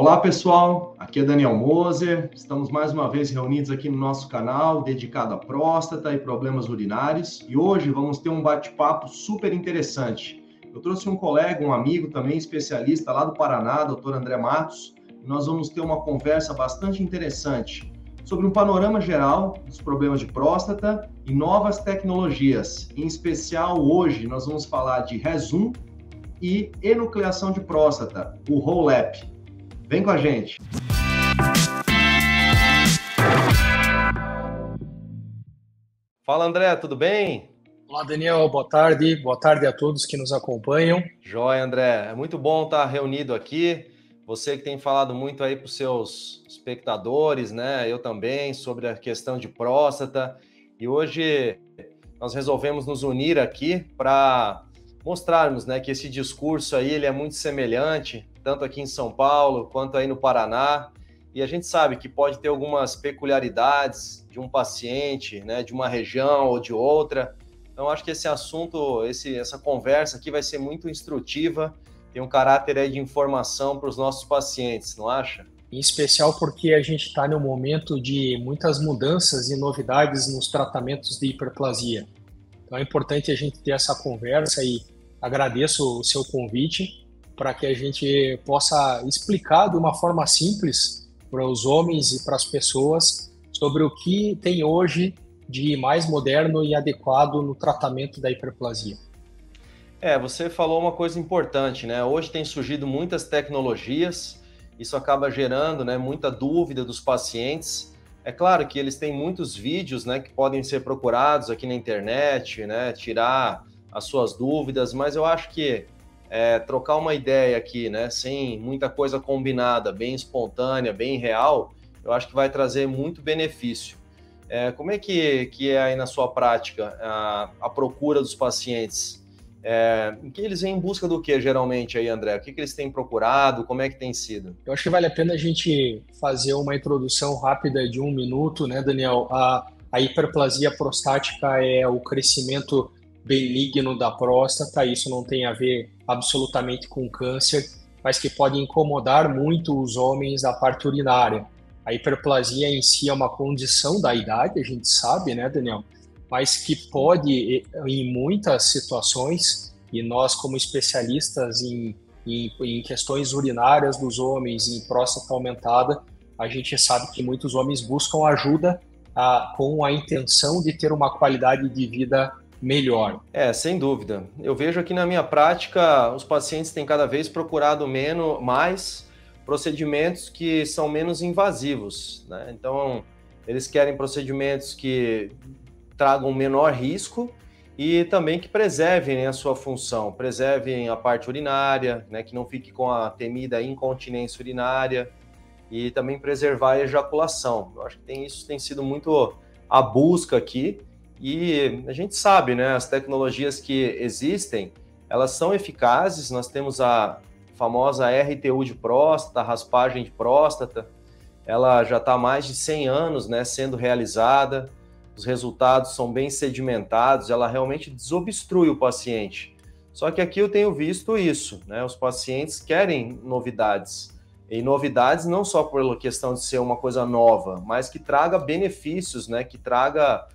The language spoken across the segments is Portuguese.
Olá pessoal, aqui é Daniel Moser, estamos mais uma vez reunidos aqui no nosso canal dedicado à próstata e problemas urinários e hoje vamos ter um bate-papo super interessante. Eu trouxe um colega, um amigo também especialista lá do Paraná, Dr. André Matos, e nós vamos ter uma conversa bastante interessante sobre um panorama geral dos problemas de próstata e novas tecnologias. Em especial hoje nós vamos falar de Rezum e enucleação de próstata, o Roll-Up. Vem com a gente! Fala, André, tudo bem? Olá, Daniel, boa tarde a todos que nos acompanham. Joia, André, é muito bom estar reunido aqui, você que tem falado muito aí para os seus espectadores, né, eu também, sobre a questão de próstata, e hoje nós resolvemos nos unir aqui para mostrarmos, né, que esse discurso aí ele é muito semelhante, tanto aqui em São Paulo quanto aí no Paraná, e a gente sabe que pode ter algumas peculiaridades de um paciente, né, de uma região ou de outra. Então acho que esse assunto, essa conversa aqui vai ser muito instrutiva, tem um caráter aí de informação para os nossos pacientes, não acha? Em especial porque a gente está num momento de muitas mudanças e novidades nos tratamentos de hiperplasia. Então é importante a gente ter essa conversa e agradeço o seu convite para que a gente possa explicar de uma forma simples para os homens e para as pessoas sobre o que tem hoje de mais moderno e adequado no tratamento da hiperplasia. Você falou uma coisa importante, né? Hoje tem surgido muitas tecnologias, isso acaba gerando, né, muita dúvida dos pacientes. É claro que eles têm muitos vídeos, né, que podem ser procurados aqui na internet, né, tirar as suas dúvidas, mas eu acho que trocar uma ideia aqui, né, sem muita coisa combinada, bem espontânea, bem real, eu acho que vai trazer muito benefício. Como é que é aí na sua prática a procura dos pacientes? Em que eles vêm em busca do que, geralmente, aí, André? O que eles têm procurado? Como é que tem sido? Eu acho que vale a pena a gente fazer uma introdução rápida de 1 minuto, né, Daniel? A hiperplasia prostática é o crescimento benigno da próstata, isso não tem a ver absolutamente com câncer, mas que pode incomodar muito os homens da parte urinária. A hiperplasia em si é uma condição da idade, a gente sabe, né, Daniel? Mas que pode, em muitas situações, e nós como especialistas em questões urinárias dos homens, em próstata aumentada, a gente sabe que muitos homens buscam ajuda com a intenção de ter uma qualidade de vida melhor. Sem dúvida. Eu vejo aqui na minha prática, os pacientes têm cada vez procurado mais procedimentos que são menos invasivos, né? Então, eles querem procedimentos que tragam menor risco e também que preservem, né, a sua função, preservem a parte urinária, né, que não fique com a temida incontinência urinária e também preservar a ejaculação. Eu acho que isso tem sido muito a busca aqui. E a gente sabe, né, as tecnologias que existem, elas são eficazes, nós temos a famosa RTU de próstata, raspagem de próstata, ela já está há mais de 100 anos, né, sendo realizada, os resultados são bem sedimentados, ela realmente desobstrui o paciente. Só que aqui eu tenho visto isso, né, os pacientes querem novidades, e novidades não só pela questão de ser uma coisa nova, mas que traga benefícios, né, que traga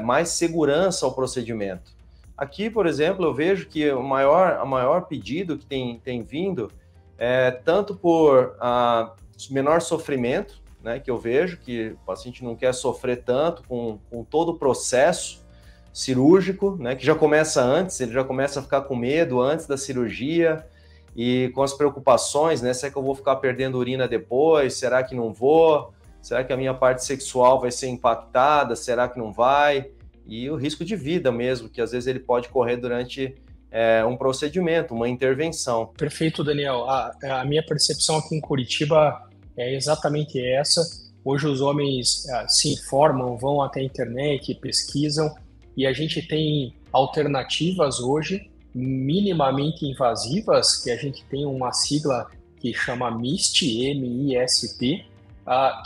mais segurança ao procedimento. Aqui, por exemplo, eu vejo que o maior pedido que tem vindo é tanto por menor sofrimento, né, que eu vejo que o paciente não quer sofrer tanto com todo o processo cirúrgico, né, que já começa antes, ele já começa a ficar com medo antes da cirurgia e com as preocupações, né, será que eu vou ficar perdendo urina depois, será que não vou? Será que a minha parte sexual vai ser impactada? Será que não vai? E o risco de vida mesmo, que às vezes ele pode correr durante um procedimento, uma intervenção. Perfeito, Daniel. A minha percepção aqui em Curitiba é exatamente essa. Hoje os homens se informam, vão até a internet, pesquisam, e a gente tem alternativas hoje minimamente invasivas, que a gente tem uma sigla que chama MIST, M-I-S-T,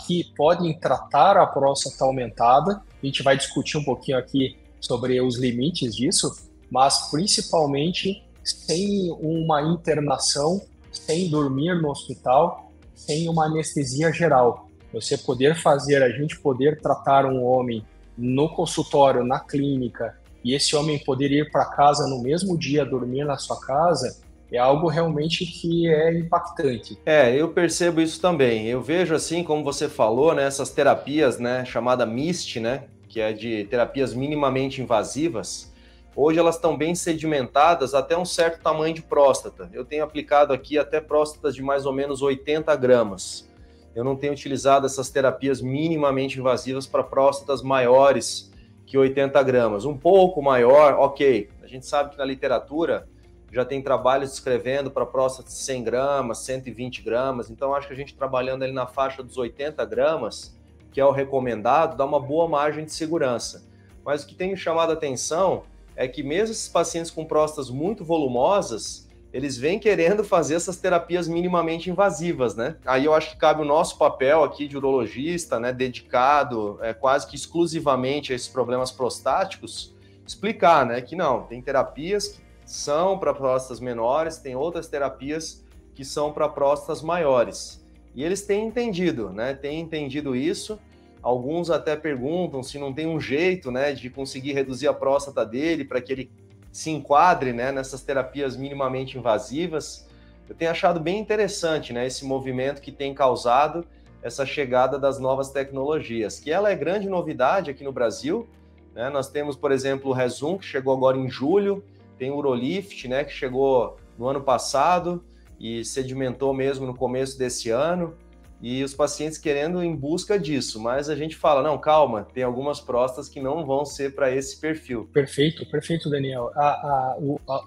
que podem tratar a próstata aumentada. A gente vai discutir um pouquinho aqui sobre os limites disso, mas principalmente sem uma internação, sem dormir no hospital sem uma anestesia geral. Você poder fazer, a gente poder tratar um homem no consultório, na clínica, e esse homem poder ir para casa no mesmo dia, dormir na sua casa, é algo realmente que é impactante. Eu percebo isso também. Eu vejo assim, como você falou, né, essas terapias, né, chamada MIST, né, que é de terapias minimamente invasivas, hoje elas estão bem sedimentadas até um certo tamanho de próstata. Eu tenho aplicado aqui até próstatas de mais ou menos 80 gramas. Eu não tenho utilizado essas terapias minimamente invasivas para próstatas maiores que 80 gramas. Um pouco maior, ok. A gente sabe que na literatura já tem trabalhos descrevendo para próstatas de 100 gramas, 120 gramas. Então, acho que a gente trabalhando ali na faixa dos 80 gramas, que é o recomendado, dá uma boa margem de segurança. Mas o que tem me chamado a atenção é que mesmo esses pacientes com próstatas muito volumosas, eles vêm querendo fazer essas terapias minimamente invasivas, né? Aí eu acho que cabe o nosso papel aqui de urologista, né, dedicado quase que exclusivamente a esses problemas prostáticos, explicar, né, que não, tem terapias que são para próstatas menores, tem outras terapias que são para próstatas maiores. E eles têm entendido, né? Têm entendido isso. Alguns até perguntam se não tem um jeito, né, de conseguir reduzir a próstata dele para que ele se enquadre, né, nessas terapias minimamente invasivas. Eu tenho achado bem interessante, né, esse movimento que tem causado essa chegada das novas tecnologias, que ela é grande novidade aqui no Brasil, né? Nós temos, por exemplo, o Rezum, que chegou agora em julho, tem o Urolift, né, que chegou no ano passado e sedimentou mesmo no começo desse ano, e os pacientes querendo em busca disso, mas a gente fala, não, calma, tem algumas próstatas que não vão ser para esse perfil. Perfeito, Daniel.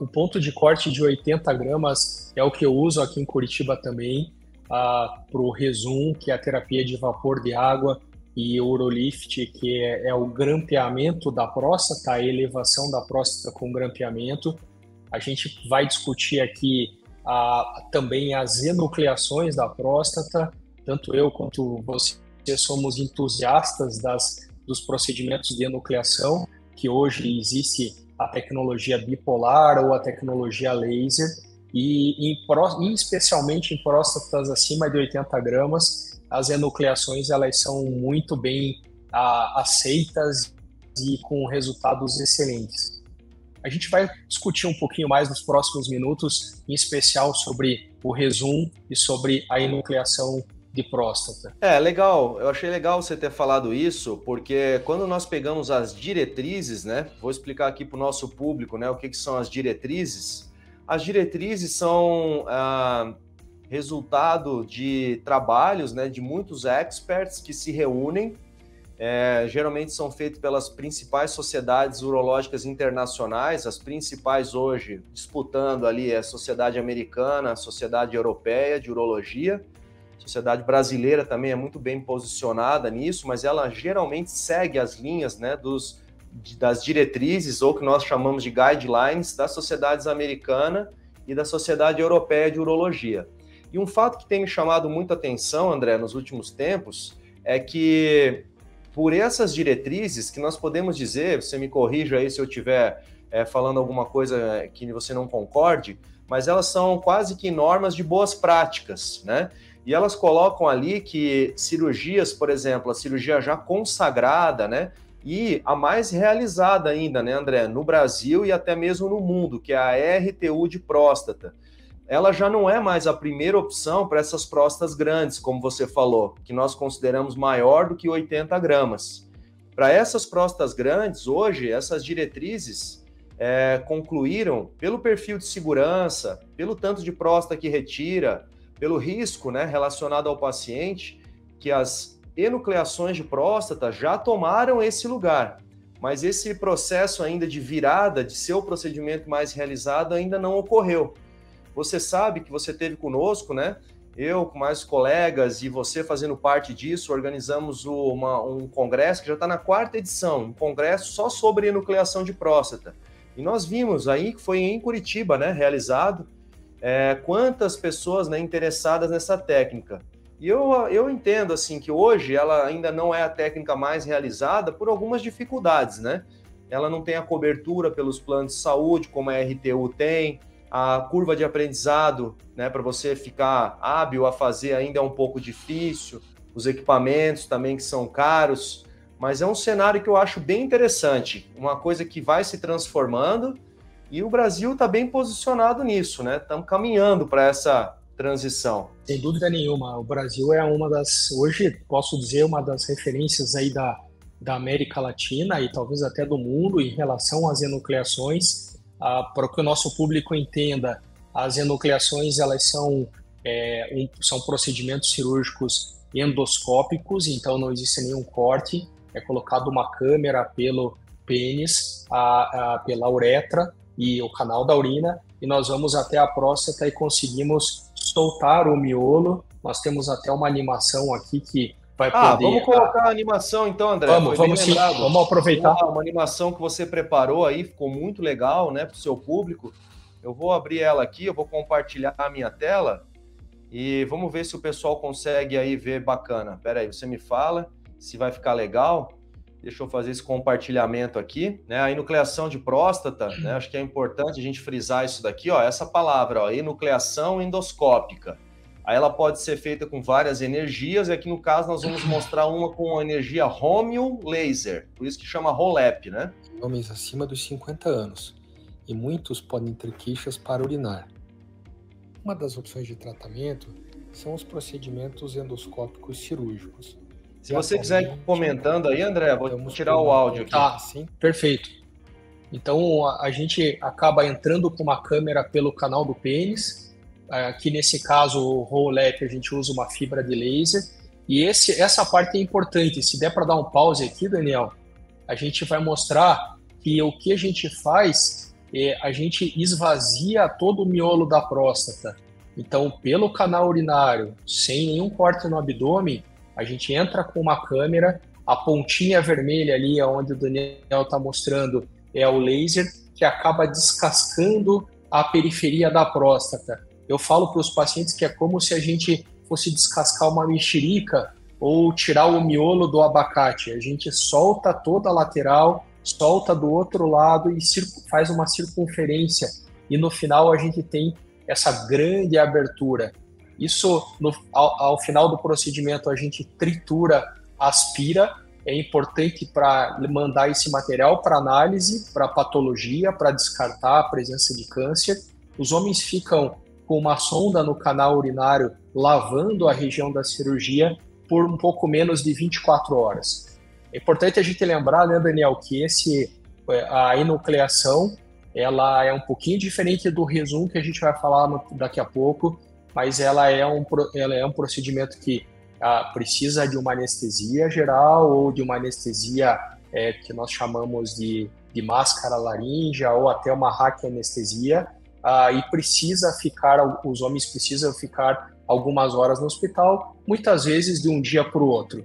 O ponto de corte de 80 gramas é o que eu uso aqui em Curitiba também, para o Rezum, que é a terapia de vapor de água, e o Urolift, que é o grampeamento da próstata, a elevação da próstata com grampeamento. A gente vai discutir aqui também as enucleações da próstata. Tanto eu quanto você somos entusiastas dos procedimentos de enucleação, que hoje existe a tecnologia bipolar ou a tecnologia laser, e especialmente em próstatas acima de 80 gramas, as enucleações elas são muito bem aceitas e com resultados excelentes. A gente vai discutir um pouquinho mais nos próximos minutos, em especial sobre o Rezum e sobre a enucleação de próstata. Legal. Eu achei legal você ter falado isso, porque quando nós pegamos as diretrizes, né? Vou explicar aqui para o nosso público, né, o que são as diretrizes. As diretrizes são resultado de trabalhos, né, de muitos experts que se reúnem. Geralmente são feitos pelas principais sociedades urológicas internacionais, as principais hoje disputando ali a Sociedade Americana, a Sociedade Europeia de Urologia. A Sociedade Brasileira também é muito bem posicionada nisso, mas ela geralmente segue as linhas, né, das diretrizes, ou que nós chamamos de guidelines, das sociedades americana e da Sociedade Europeia de Urologia. E um fato que tem me chamado muita atenção, André, nos últimos tempos, é que por essas diretrizes, que nós podemos dizer, você me corrija aí se eu estiver falando alguma coisa que você não concorde, mas elas são quase que normas de boas práticas, né? E elas colocam ali que cirurgias, por exemplo, a cirurgia já consagrada, né? E a mais realizada ainda, né, André? No Brasil e até mesmo no mundo, que é a RTU de próstata. Ela já não é mais a primeira opção para essas próstatas grandes, como você falou, que nós consideramos maior do que 80 gramas. Para essas próstatas grandes, hoje, essas diretrizes concluíram, pelo perfil de segurança, pelo tanto de próstata que retira, pelo risco, né, relacionado ao paciente, que as enucleações de próstata já tomaram esse lugar. Mas esse processo ainda de virada, de ser o procedimento mais realizado, ainda não ocorreu. Você sabe que você teve conosco, né? Eu com mais colegas e você fazendo parte disso, organizamos um congresso que já está na 4ª edição, um congresso só sobre enucleação de próstata. E nós vimos aí que foi em Curitiba, né, realizado, quantas pessoas, né, interessadas nessa técnica. E eu entendo assim que hoje ela ainda não é a técnica mais realizada por algumas dificuldades, né? Ela não tem a cobertura pelos planos de saúde, como a RTU tem. a curva de aprendizado, né, para você ficar hábil a fazer ainda é um pouco difícil, os equipamentos também que são caros, mas é um cenário que eu acho bem interessante, uma coisa que vai se transformando e o Brasil está bem posicionado nisso, né? Estamos caminhando para essa transição. Sem dúvida nenhuma, o Brasil é uma das, hoje posso dizer, uma das referências aí da América Latina e talvez até do mundo em relação às enucleações. Para que o nosso público entenda, as enucleações elas são procedimentos cirúrgicos endoscópicos, então não existe nenhum corte, é colocado uma câmera pelo pênis, pela uretra e o canal da urina, e nós vamos até a próstata e conseguimos soltar o miolo. Nós temos até uma animação aqui que vai poder... Vamos colocar a animação então, André. Vamos sim, vamos aproveitar. Uma animação que você preparou aí, ficou muito legal, né, para o seu público. Eu vou abrir ela aqui, eu vou compartilhar a minha tela e vamos ver se o pessoal consegue aí ver bacana. Pera aí, você me fala se vai ficar legal. Deixa eu fazer esse compartilhamento aqui, né? A enucleação de próstata, né? Acho que é importante a gente frisar isso daqui, ó, essa palavra, ó, enucleação endoscópica. Aí ela pode ser feita com várias energias, e aqui no caso nós vamos mostrar uma com a energia Romeo Laser, por isso que chama ROLAP, né? Homens acima dos 50 anos, e muitos podem ter queixas para urinar. Uma das opções de tratamento são os procedimentos endoscópicos cirúrgicos. Se você quiser ir comentando aí, André, vou tirar o áudio aqui. Tá, perfeito. Então, a gente acaba entrando com uma câmera pelo canal do pênis. Aqui, nesse caso, o ROLAP, a gente usa uma fibra de laser. E essa parte é importante. Se der para dar um pause aqui, Daniel, a gente vai mostrar que o que a gente faz é a gente esvazia todo o miolo da próstata. Então, pelo canal urinário, sem nenhum corte no abdômen, a gente entra com uma câmera, a pontinha vermelha ali, onde o Daniel está mostrando, é o laser, que acaba descascando a periferia da próstata. Eu falo para os pacientes que é como se a gente fosse descascar uma mexerica ou tirar o miolo do abacate. A gente solta toda a lateral, solta do outro lado e faz uma circunferência. E no final a gente tem essa grande abertura. Isso, ao final do procedimento, a gente tritura, aspira. É importante para mandar esse material para análise, para patologia, para descartar a presença de câncer. Os homens ficam com uma sonda no canal urinário lavando a região da cirurgia por um pouco menos de 24 horas. É importante a gente lembrar, né, Daniel, que a enucleação ela é um pouquinho diferente do resum que a gente vai falar daqui a pouco, mas ela é um procedimento que precisa de uma anestesia geral ou de uma anestesia que nós chamamos de máscara laríngea ou até uma raquianestesia, e os homens precisam ficar algumas horas no hospital, muitas vezes de um dia para o outro.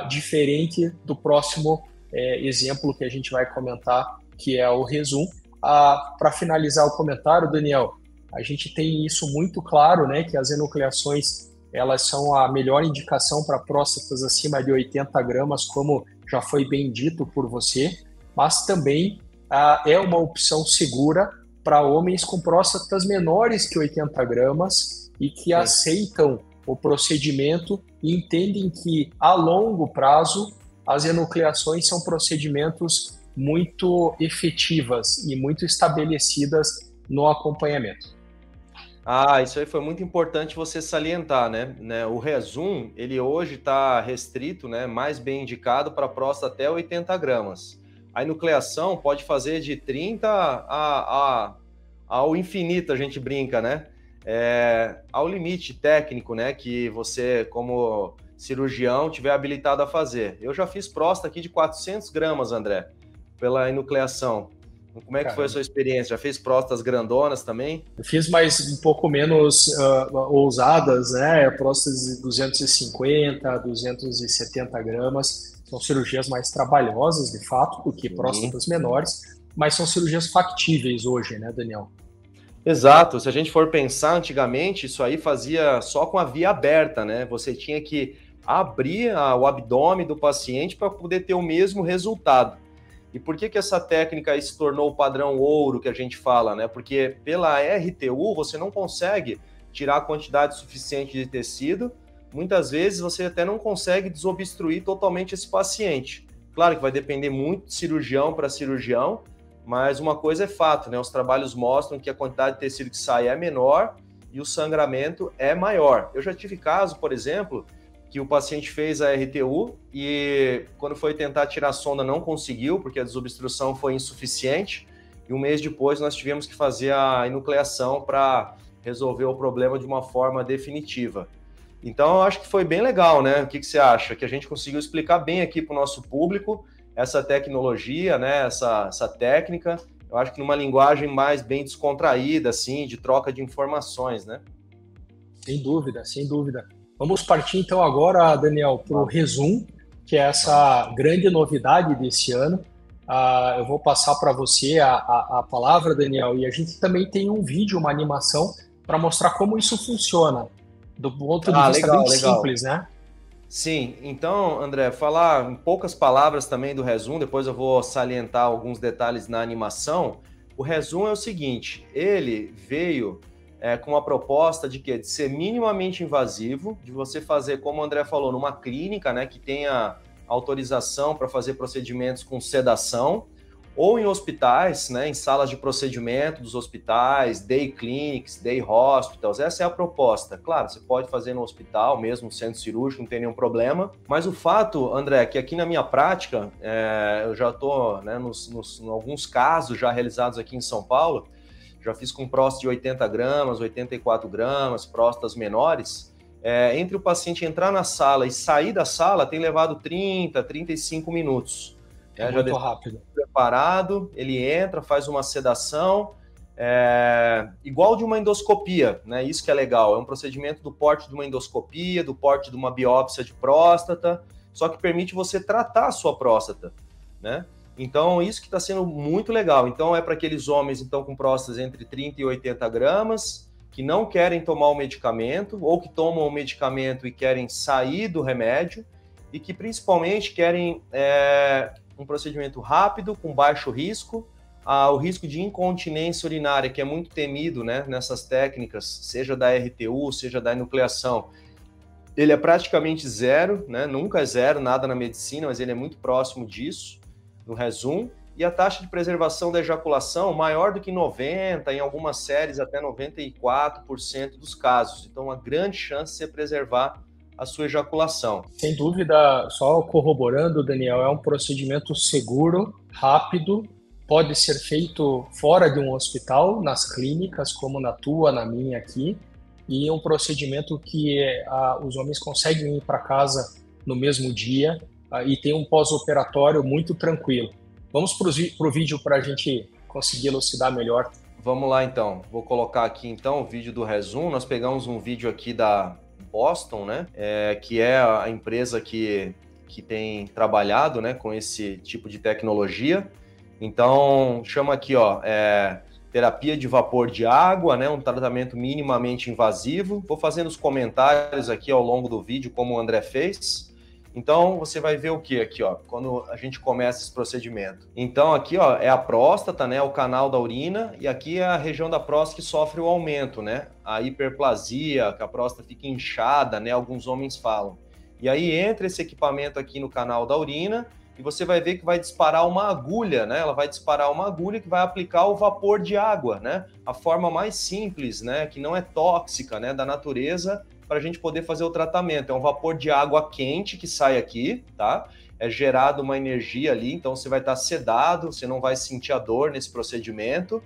Diferente do próximo exemplo que a gente vai comentar, que é o resum. Para finalizar o comentário, Daniel, a gente tem isso muito claro, né, que as enucleações elas são a melhor indicação para próstatas acima de 80 gramas, como já foi bem dito por você, mas também é uma opção segura para homens com próstatas menores que 80 gramas e que aceitam o procedimento e entendem que, a longo prazo, as enucleações são procedimentos muito efetivas e muito estabelecidas no acompanhamento. Isso aí foi muito importante você salientar, né? O resum, ele hoje está restrito, né? Mais bem indicado para próstata até 80 gramas. A enucleação pode fazer de 30 ao infinito, a gente brinca, né? Ao limite técnico, né? Que você, como cirurgião, tiver habilitado a fazer. Eu já fiz próstata aqui de 400 gramas, André, pela enucleação. Como é que foi a sua experiência? Já fez próstatas grandonas também? Eu fiz, mas um pouco menos ousadas, né? Próstatas de 250, 270 gramas. São cirurgias mais trabalhosas, de fato, do que próstatas menores, mas são cirurgias factíveis hoje, né, Daniel? Exato. Se a gente for pensar, antigamente, isso aí fazia só com a via aberta, né? Você tinha que abrir o abdômen do paciente para poder ter o mesmo resultado. E por que essa técnica aí se tornou o padrão ouro que a gente fala, né? Porque pela RTU você não consegue tirar a quantidade suficiente de tecido, muitas vezes você até não consegue desobstruir totalmente esse paciente. Claro que vai depender muito de cirurgião para cirurgião, mas uma coisa é fato, né? Os trabalhos mostram que a quantidade de tecido que sai é menor e o sangramento é maior. Eu já tive caso, por exemplo, que o paciente fez a RTU e quando foi tentar tirar a sonda não conseguiu, porque a desobstrução foi insuficiente, e um mês depois nós tivemos que fazer a enucleação para resolver o problema de uma forma definitiva. Então, eu acho que foi bem legal, né? O que você acha? Que a gente conseguiu explicar bem aqui para o nosso público essa tecnologia, né? Essa técnica. Eu acho que numa linguagem mais bem descontraída, assim, de troca de informações, né? Sem dúvida, sem dúvida. Vamos partir então agora, Daniel, para o Rezum, que é essa grande novidade desse ano. Eu vou passar para você a palavra, Daniel, e a gente também tem um vídeo, uma animação, para mostrar como isso funciona, do ponto de vista legal, bem simples, né? Sim, então, André, falar em poucas palavras também do Rezum, depois eu vou salientar alguns detalhes na animação. O Rezum é o seguinte, ele veio com uma proposta de quê? De ser minimamente invasivo, de você fazer, como o André falou, numa clínica, né, que tenha autorização para fazer procedimentos com sedação, ou em hospitais, né, em salas de procedimento dos hospitais, day clinics, day hospitals. Essa é a proposta. Claro, você pode fazer no hospital, mesmo no centro cirúrgico, não tem nenhum problema. Mas o fato, André, que aqui na minha prática, eu já estou, né, em alguns casos já realizados aqui em São Paulo, já fiz com próstata de 80 gramas, 84 gramas, próstatas menores. Entre o paciente entrar na sala e sair da sala, tem levado 30, 35 minutos. Muito rápido. Preparado, ele entra, faz uma sedação, igual de uma endoscopia, né? Isso que é legal, é um procedimento do porte de uma endoscopia, do porte de uma biópsia de próstata, só que permite você tratar a sua próstata, né? Então, isso que está sendo muito legal. Então, é para aqueles homens então, com próstatas entre 30 e 80 gramas, que não querem tomar o medicamento, ou que tomam o medicamento e querem sair do remédio, e que principalmente querem um procedimento rápido, com baixo risco, o risco de incontinência urinária, que é muito temido, né, nessas técnicas, seja da RTU, seja da enucleação, ele é praticamente zero, né, nunca é zero, nada na medicina, mas ele é muito próximo disso, no Rezum, e a taxa de preservação da ejaculação maior do que 90%, em algumas séries até 94% dos casos. Então, uma grande chance de você preservar a sua ejaculação. Sem dúvida, só corroborando, Daniel, é um procedimento seguro, rápido, pode ser feito fora de um hospital, nas clínicas, como na tua, na minha aqui, e um procedimento que os homens conseguem ir para casa no mesmo dia e tem um pós-operatório muito tranquilo. Vamos para o vídeo para a gente conseguir elucidar melhor. Vamos lá, então. Vou colocar aqui, então, o vídeo do Rezum. Nós pegamos um vídeo aqui da Boston, né? Que é a empresa que tem trabalhado, né, com esse tipo de tecnologia. Então, chama aqui, ó, terapia de vapor de água, né? Um tratamento minimamente invasivo. Vou fazendo os comentários aqui ao longo do vídeo, como o André fez. Então, você vai ver o que aqui, ó, quando a gente começa esse procedimento. Então, aqui, ó, é a próstata, né, o canal da urina, e aqui é a região da próstata que sofre o aumento, né, a hiperplasia, que a próstata fica inchada, né, alguns homens falam. E aí entra esse equipamento aqui no canal da urina, e você vai ver que vai disparar uma agulha, né, ela vai disparar uma agulha que vai aplicar o vapor de água, né, a forma mais simples, né, que não é tóxica, né, da natureza, para a gente poder fazer o tratamento. É um vapor de água quente que sai aqui, tá? É gerado uma energia ali, então você vai estar sedado, você não vai sentir a dor nesse procedimento.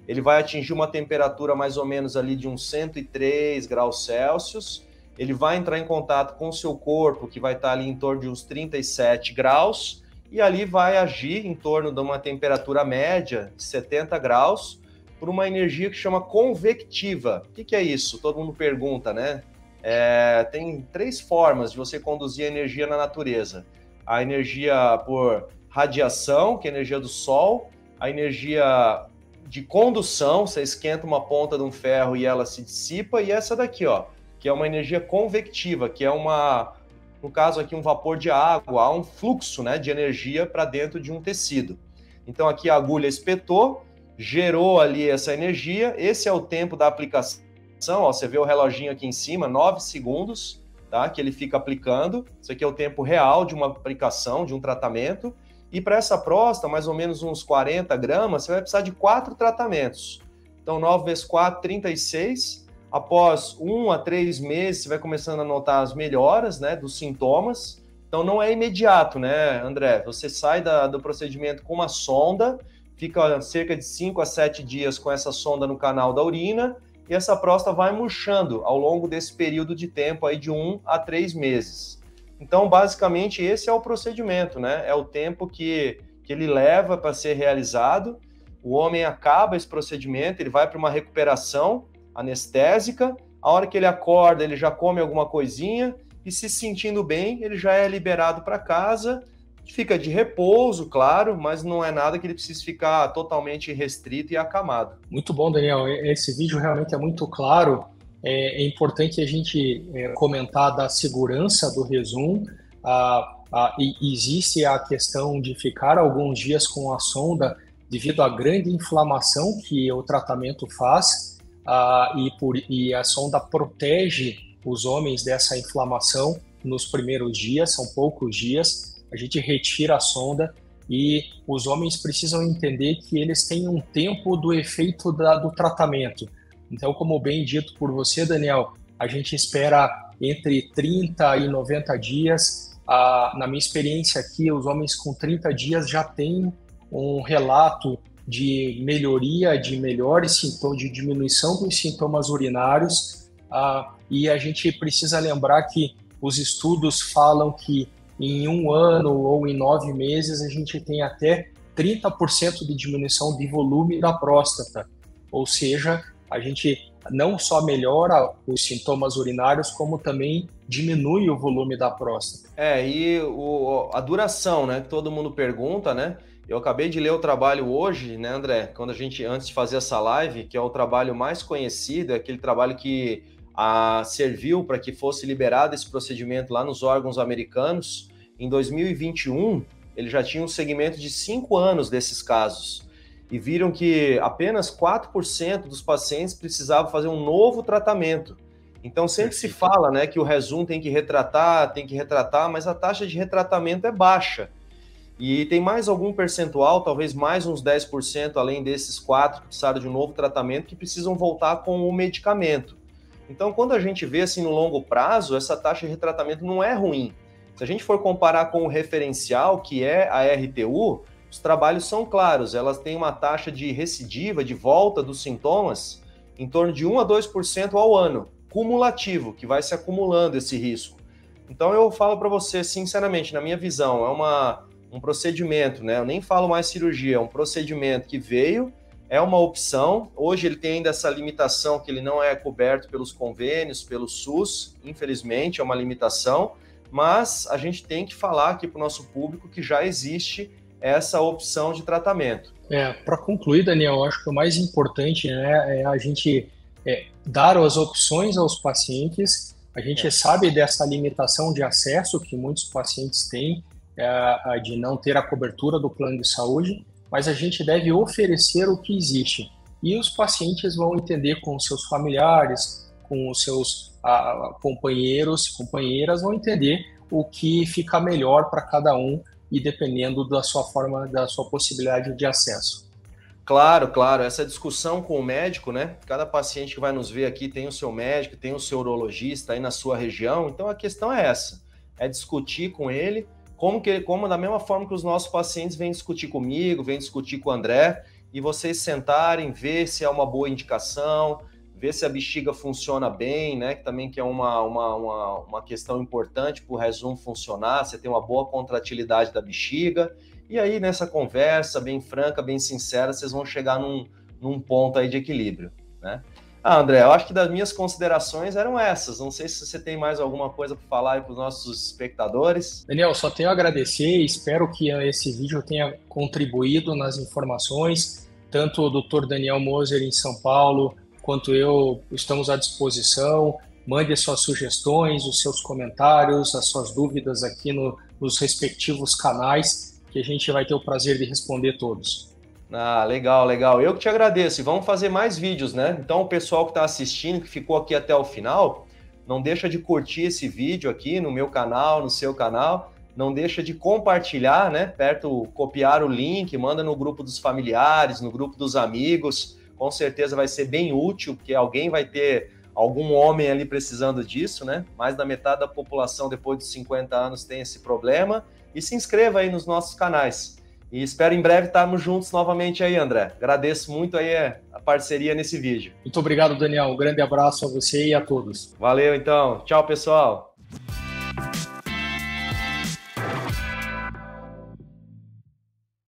Ele vai atingir uma temperatura mais ou menos ali de uns 103 graus Celsius. Ele vai entrar em contato com o seu corpo, que vai estar ali em torno de uns 37 graus, e ali vai agir em torno de uma temperatura média de 70 graus, por uma energia que chama convectiva. O que é isso? Todo mundo pergunta, né? Tem 3 formas de você conduzir a energia na natureza. A energia por radiação, que é a energia do sol, a energia de condução, você esquenta uma ponta de um ferro e ela se dissipa, e essa daqui, ó, que é uma energia convectiva, que é no caso aqui, um vapor de água, há um fluxo, né, de energia para dentro de um tecido. Então aqui a agulha espetou, gerou ali essa energia, esse é o tempo da aplicação, ó, você vê o reloginho aqui em cima, 9 segundos, tá? Que ele fica aplicando, isso aqui é o tempo real de uma aplicação, de um tratamento, e para essa próstata, mais ou menos uns 40 gramas, você vai precisar de 4 tratamentos. Então 9 vezes 4, 36, após 1 a 3 meses, você vai começando a notar as melhoras, né, dos sintomas. Então não é imediato, né, André? Você sai do procedimento com uma sonda, fica cerca de 5 a 7 dias com essa sonda no canal da urina, e essa próstata vai murchando ao longo desse período de tempo aí de 1 a 3 meses. Então, basicamente, esse é o procedimento, né? É o tempo que ele leva para ser realizado. O homem acaba esse procedimento, ele vai para uma recuperação anestésica, a hora que ele acorda, ele já come alguma coisinha, e se sentindo bem, ele já é liberado para casa, fica de repouso, claro, mas não é nada que ele precise ficar totalmente restrito e acamado. Muito bom, Daniel. Esse vídeo realmente é muito claro. É importante a gente comentar da segurança do Rezum. Existe a questão de ficar alguns dias com a sonda devido à grande inflamação que o tratamento faz, e a sonda protege os homens dessa inflamação nos primeiros dias, são poucos dias. A gente retira a sonda e os homens precisam entender que eles têm um tempo do efeito do tratamento. Então, como bem dito por você, Daniel, a gente espera entre 30 e 90 dias. Na minha experiência aqui, os homens com 30 dias já têm um relato de melhoria, de melhores sintomas, de diminuição dos sintomas urinários. E a gente precisa lembrar que os estudos falam que em 1 ano ou em 9 meses a gente tem até 30% de diminuição de volume da próstata. Ou seja, a gente não só melhora os sintomas urinários, como também diminui o volume da próstata. E a duração, né, que todo mundo pergunta, né? Eu acabei de ler o trabalho hoje, né, André, antes de fazer essa live, que é o trabalho mais conhecido, é aquele trabalho que serviu para que fosse liberado esse procedimento lá nos órgãos americanos. Em 2021, ele já tinha um segmento de 5 anos desses casos. E viram que apenas 4% dos pacientes precisavam fazer um novo tratamento. Então, sempre se fala, né, que o Rezum tem que retratar, mas a taxa de retratamento é baixa. E tem mais algum percentual, talvez mais uns 10%, além desses 4 que precisaram de um novo tratamento, que precisam voltar com o medicamento. Então, quando a gente vê assim no longo prazo, essa taxa de retratamento não é ruim. Se a gente for comparar com o referencial, que é a RTU, os trabalhos são claros, elas têm uma taxa de recidiva, de volta dos sintomas, em torno de 1 a 2% ao ano, cumulativo, que vai se acumulando esse risco. Então eu falo para você, sinceramente, na minha visão, é um procedimento, né? Eu nem falo mais cirurgia, é um procedimento que veio, é uma opção. Hoje ele tem ainda essa limitação que ele não é coberto pelos convênios, pelo SUS, infelizmente, é uma limitação, mas a gente tem que falar aqui para o nosso público que já existe essa opção de tratamento. Para concluir, Daniel, eu acho que o mais importante, né, é a gente dar as opções aos pacientes. A gente sabe dessa limitação de acesso que muitos pacientes têm, de não ter a cobertura do plano de saúde, mas a gente deve oferecer o que existe. E os pacientes vão entender com os seus familiares, com os seus companheiros, companheiras, vão entender o que fica melhor para cada um e dependendo da sua forma, da sua possibilidade de acesso. Claro, essa discussão com o médico, né? Cada paciente que vai nos ver aqui tem o seu médico, tem o seu urologista aí na sua região, então a questão é essa, é discutir com ele, como da mesma forma que os nossos pacientes vêm discutir comigo, vêm discutir com o André, e vocês sentarem, ver se é uma boa indicação, ver se a bexiga funciona bem, né? Que também que é uma questão importante para o Rezum funcionar, você tem uma boa contratilidade da bexiga, e aí nessa conversa bem franca, bem sincera, vocês vão chegar num ponto aí de equilíbrio, né? André, eu acho que das minhas considerações eram essas. Não sei se você tem mais alguma coisa para falar aí para os nossos espectadores. Daniel, só tenho a agradecer e espero que esse vídeo tenha contribuído nas informações. Tanto o Dr. Daniel Moser em São Paulo, quanto eu estamos à disposição. Mande as suas sugestões, os seus comentários, as suas dúvidas aqui nos respectivos canais. que a gente vai ter o prazer de responder todos. Ah, legal, legal. Eu que te agradeço. E vamos fazer mais vídeos, né? Então, o pessoal que está assistindo, que ficou aqui até o final, não deixa de curtir esse vídeo aqui no meu canal, no seu canal. Não deixa de compartilhar, né? Copiar o link, manda no grupo dos familiares, no grupo dos amigos. Com certeza vai ser bem útil, porque alguém vai ter algum homem ali precisando disso, né? Mais da metade da população depois dos 50 anos tem esse problema. E se inscreva aí nos nossos canais. E espero em breve estarmos juntos novamente aí, André. Agradeço muito aí a parceria nesse vídeo. Muito obrigado, Daniel. Um grande abraço a você e a todos. Valeu, então. Tchau, pessoal.